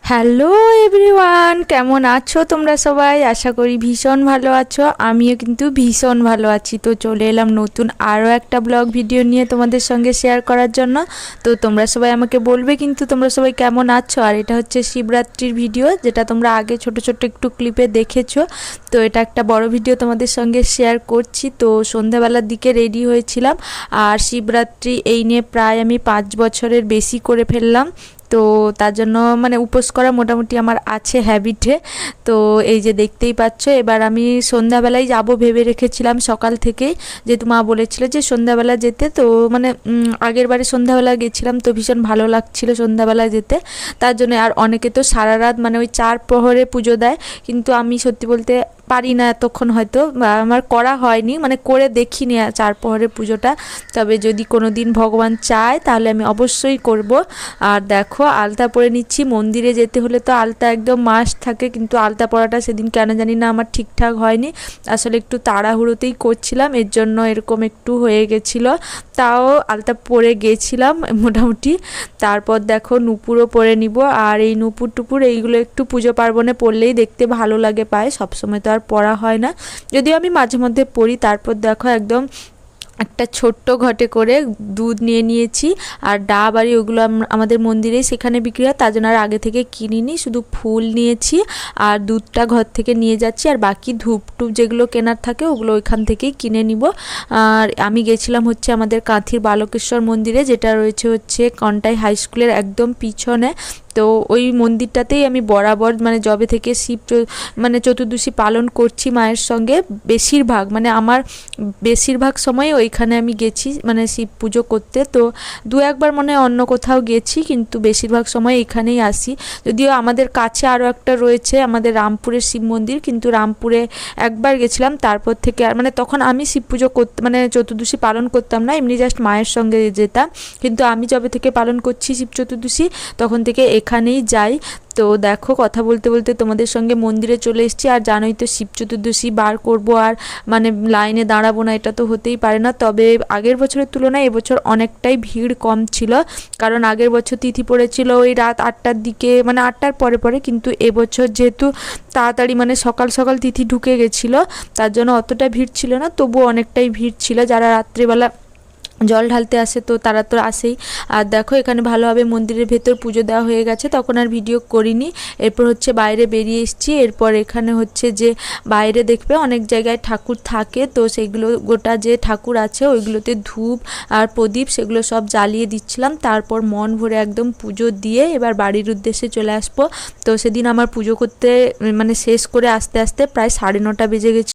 Hello everyone, কেমন আছো তোমরা সবাই? আশা করি ভীষণ ভালো আছো। আমিও কিন্তু ভীষণ ভালো আছি। তো চলে এলাম নতুন আরও একটা ব্লগ ভিডিও নিয়ে তোমাদের সঙ্গে শেয়ার করার জন্য। তো তোমরা সবাই আমাকে বলবে কিন্তু তোমরা সবাই কেমন আছো। আর এটা হচ্ছে শিবরাত্রির ভিডিও, যেটা তোমরা আগে ছোট ছোট একটু ক্লিপে দেখেছো। তো এটা একটা বড় ভিডিও তোমাদের সঙ্গে শেয়ার করছি। তো সন্ধ্যাবেলার দিকে রেডি হয়েছিলাম, আর শিবরাত্রি এই নিয়ে প্রায় আমি 5 বছরের বেশি করে ফেললাম। তো তার জন্য মানে উপোস করা মোটামুটি আমার আছে হ্যাবিটে। তো এই যে দেখতেই পাচ্ছ, এবার আমি সন্ধ্যাবেলায় যাব ভেবে রেখেছিলাম সকাল থেকেই, যেহেতু মা বলেছিল যে সন্ধ্যাবেলা যেতে। তো মানে আগের বারে সন্ধ্যাবেলা গেছিলাম, তো ভীষণ ভালো লাগছিল সন্ধ্যাবেলা যেতে। তার জন্য আর অনেকে তো সারা রাত মানে ওই 4 প্রহরে পুজো দেয়, কিন্তু আমি সত্যি বলতে পারি না এতক্ষণ, হয়তো আমার করা হয়নি, মানে করে দেখিনি 4 প্রহরের পুজোটা। তবে যদি কোনো দিন ভগবান চায় তাহলে আমি অবশ্যই করব। আর দেখো আলতা পরে নিচ্ছি। মন্দিরে যেতে হলে তো আলতা একদম মাস্ট থাকে, কিন্তু আলতা পরাটা সেদিন কেন জানি না আমার ঠিকঠাক হয়নি। আসলে একটু তাড়াহুড়োতেই করছিলাম, এর জন্য এরকম একটু হয়ে গেছিলো। তাও আলতা পরে গেছিলাম মোটামুটি। তারপর দেখো নুপুরও পরে নিব। আর এই নুপুর টুপুর এইগুলো একটু পুজো পার্বণে পরলেই দেখতে ভালো লাগে পায়, সবসময় তো আর পরা হয় না, যদিও আমি মাঝে মধ্যে পরি। তারপর দেখো একদম একটা ছোট্ট ঘটে করে দুধ নিয়ে নিয়েছি। আর ডাব আর ওগুলো আমাদের মন্দিরেই সেখানে বিক্রি হয়, তার জন্য আর আগে থেকে কিনিনি, শুধু ফুল নিয়েছি আর দুধটা ঘর থেকে নিয়ে যাচ্ছি। আর বাকি ধূপ টুপ যেগুলো কেনার থাকে ওগুলো ওইখান থেকেই কিনে নিব। আর আমি গেছিলাম হচ্ছে আমাদের কাঁথির বালকেশ্বর মন্দিরে, যেটা রয়েছে হচ্ছে কন্টাই হাই স্কুলের একদম পিছনে। তো ওই মন্দিরটাতেই আমি বরাবর মানে যবে থেকে মানে চতুর্দশী পালন করছি মায়ের সঙ্গে, বেশিরভাগ মানে আমার বেশিরভাগ সময় ওইখানে আমি গেছি মানে শিব পুজো করতে। তো দু একবার মনে হয় অন্য কোথাও গেছি, কিন্তু বেশিরভাগ সময় এখানেই আসি। যদিও আমাদের কাছে আরও একটা রয়েছে আমাদের রামপুরের শিব মন্দির, কিন্তু রামপুরে একবার গেছিলাম, তারপর থেকে আর মানে তখন আমি শিব পুজো করতে মানে চতুর্দশী পালন করতাম না, এমনি জাস্ট মায়ের সঙ্গে যেতাম। কিন্তু আমি যবে থেকে পালন করছি শিব চতুর্দশী তখন থেকে এখানেই যাই। তো দেখো কথা বলতে বলতে তোমাদের সঙ্গে মন্দিরে চলে এসেছি। আর জানোই তো শিব চতুর্দশী বার করব, আর মানে লাইনে দাঁড়াবো না, এটা তো হতেই পারে না। তবে আগের বছরের তুলনায় এবছর অনেকটাই ভিড় কম ছিল, কারণ আগের বছর তিথি পড়েছিল ওই রাত 8টার দিকে, মানে 8টার পরে পরে, কিন্তু এবছর যেহেতু তাড়াতাড়ি মানে সকাল সকাল তিথি ঢুকে গেছিলো, তার জন্য অতটা ভিড় ছিল না, তবুও অনেকটাই ভিড় ছিল। যারা রাত্রিবেলা জল ঢালতে আসে তো তারা তো আসেই। আর দেখো এখানে ভালোভাবে মন্দিরের ভেতর পুজো দেওয়া হয়ে গেছে, তখন আর ভিডিও করিনি। এরপর হচ্ছে বাইরে বেরিয়ে এসেছি। এরপর এখানে হচ্ছে যে বাইরে দেখবে অনেক জায়গায় ঠাকুর থাকে, তো সেগুলো গোটা যে ঠাকুর আছে ওইগুলোতে ধূপ আর প্রদীপ সেগুলো সব জ্বালিয়ে দিচ্ছিলাম। তারপর মন ভরে একদম পুজো দিয়ে এবার বাড়ির উদ্দেশ্যে চলে আসবো। তো সেদিন আমার পুজো করতে মানে শেষ করে আস্তে আস্তে প্রায় 9:30 বেজে গেছে।